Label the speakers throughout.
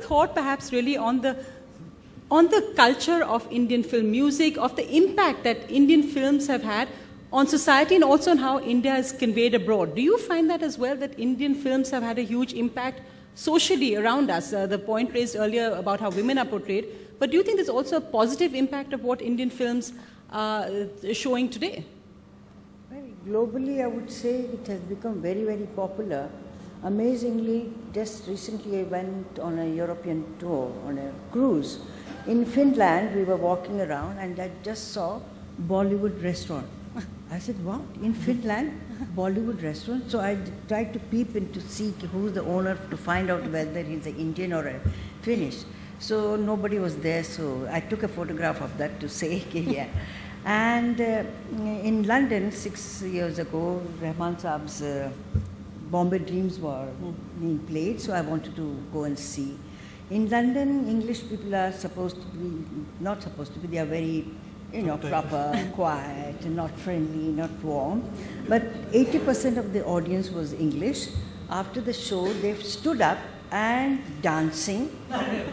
Speaker 1: thought perhaps really on the culture of Indian film music, of the impact that Indian films have had on society and also on how India is conveyed abroad. Do you find that as well, that Indian films have had a huge impact socially around us? The point raised earlier about how women are portrayed, but do you think there's also a positive impact of what Indian films are showing today?
Speaker 2: Well, globally, I would say it has become very, very popular. Amazingly, just recently I went on a European tour, on a cruise. In Finland, we were walking around and I just saw Bollywood restaurant. I said, what? In Finland, Bollywood restaurant? So I tried to peep in to see who's the owner to find out whether he's an Indian or a Finnish. So nobody was there, so I took a photograph of that to say, yeah. And in London, 6 years ago, Rahman Saab's Bombay Dreams were being played, so I wanted to go and see. In London, English people are supposed to be, not supposed to be, they are very, proper, quiet, and not friendly, not warm. But 80% of the audience was English. After the show, they stood up and dancing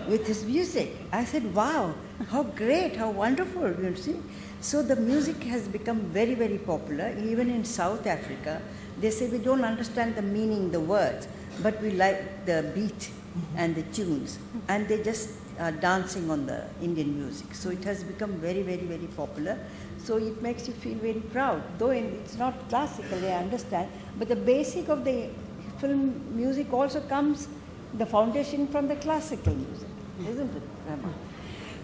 Speaker 2: with his music. I said, wow, how great, how wonderful, you see. So the music has become very, very popular. Even in South Africa, they say we don't understand the meaning, the words, but we like the beat and the tunes. And they just are dancing on the Indian music. So it has become very, very, very popular. So it makes you feel very proud. Though it's not classical, I understand, but the basic of the film music also comes, the foundation from the classical music, isn't it, Rama?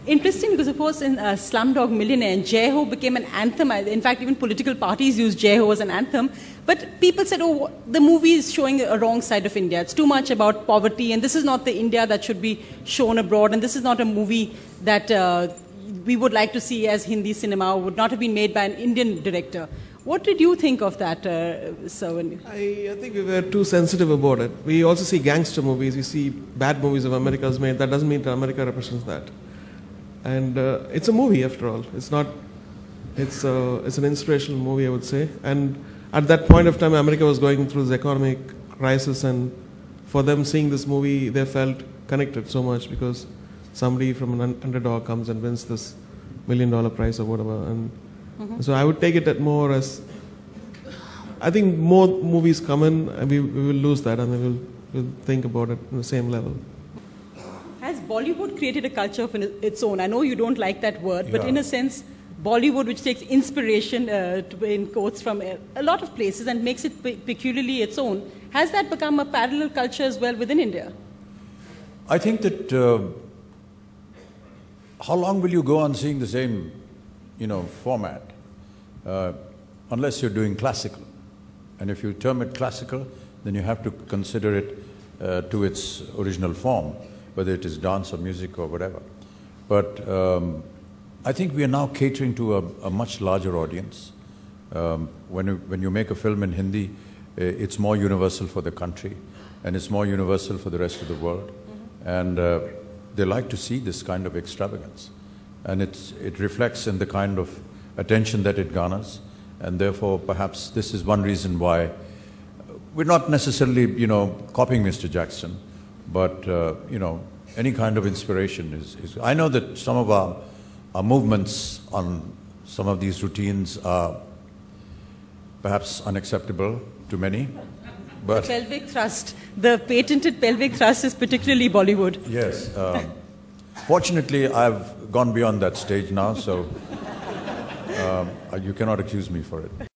Speaker 1: Interesting, because of course in Slumdog Millionaire, Jai Ho became an anthem. In fact, even political parties used Jai Ho as an anthem. But people said, oh, the movie is showing a wrong side of India. It's too much about poverty, and this is not the India that should be shown abroad, and this is not a movie that we would like to see as Hindi cinema, would not have been made by an Indian director. What did you think of that, sir?
Speaker 3: I think we were too sensitive about it. We also see gangster movies, we see bad movies of America's made. That doesn't mean that America represents that. And it's a movie after all. It's not. It's an inspirational movie, I would say. And at that point of time, America was going through this economic crisis, and for them seeing this movie, they felt connected so much because somebody from an underdog comes and wins this $1 million prize or whatever. And so I would take it at more as. I think more movies come in, and we will lose that, and we'll think about it on the same level.
Speaker 1: Has Bollywood created a culture of its own? I know you don't like that word, but in a sense, Bollywood, which takes inspiration, in quotes, from a lot of places and makes it peculiarly its own, has that become a parallel culture as well within India?
Speaker 4: I think that how long will you go on seeing the same, format, unless you're doing classical? And if you term it classical, then you have to consider it to its original form, whether it is dance or music or whatever. But I think we are now catering to a much larger audience. When you make a film in Hindi, it's more universal for the country, and it's more universal for the rest of the world. And they like to see this kind of extravagance. And it reflects in the kind of attention that it garners. And therefore, perhaps this is one reason why we're not necessarily, copying Mr. Jackson, but, any kind of inspiration is. I know that some of our movements on some of these routines are perhaps unacceptable to many, but...
Speaker 1: The pelvic thrust, the patented pelvic thrust is particularly Bollywood.
Speaker 4: Yes. Fortunately, I've gone beyond that stage now, so you cannot accuse me for it.